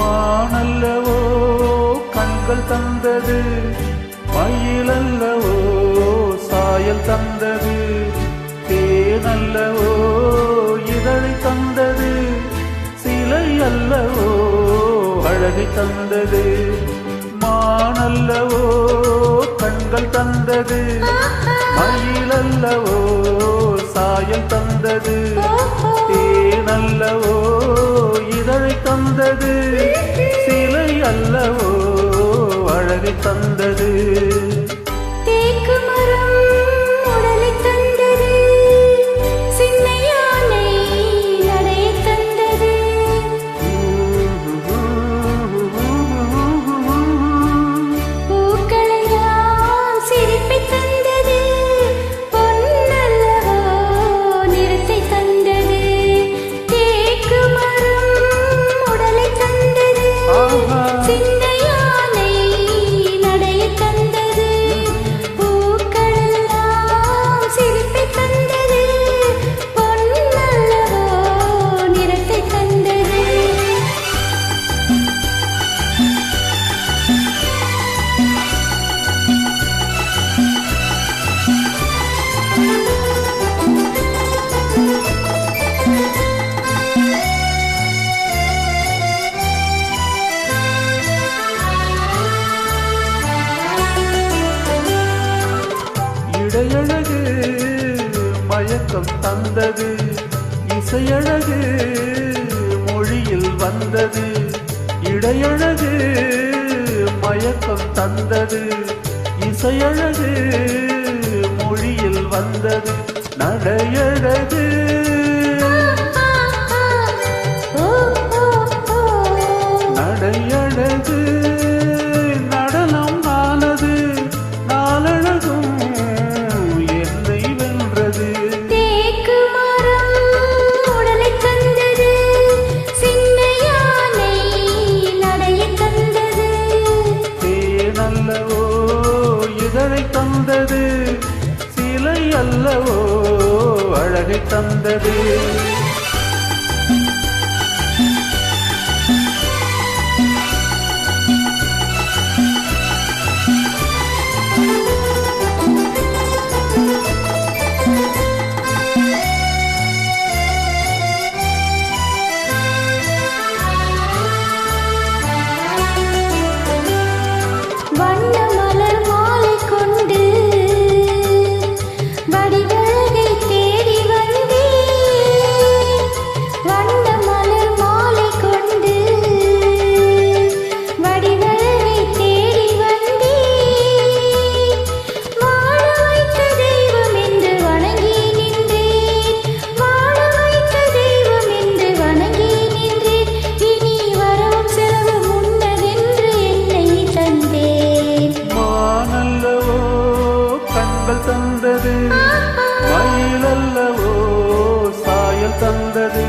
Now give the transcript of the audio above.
மானல்லவோ கண்கள் தந்தது, மயிலல்லவோ சாயல் தந்தது, தேனல்லவோ இதழை தந்தது, சிலை அல்லவோ அழகை தந்தது. மானல்லவோ கண்கள் தந்தது, மயிலல்லவோ சாயல் தந்தது, தேனல்லவோ இதழை தந்தது, சிலை அல்லவோ அழகை தந்தது. இடையழகு மயக்கம் தந்தது, இசையழகு மொழியில் வந்தது. இடையழகு மயக்கம் தந்தது, இசையழகு மொழியில் வந்தது. நடையழகு நடையழகு நடனம் ஆனது, நாளழகும் என்னை வென்றது. தேக்கு மரம் உடலை தந்தது, சின்ன யானை நடையை தந்தது, தேனல்லவோ இதழை தந்தது, சிலை அல்லவோ அழகை தந்தது. தந்தது, மயிலல்லவோ சாயல் தந்தது,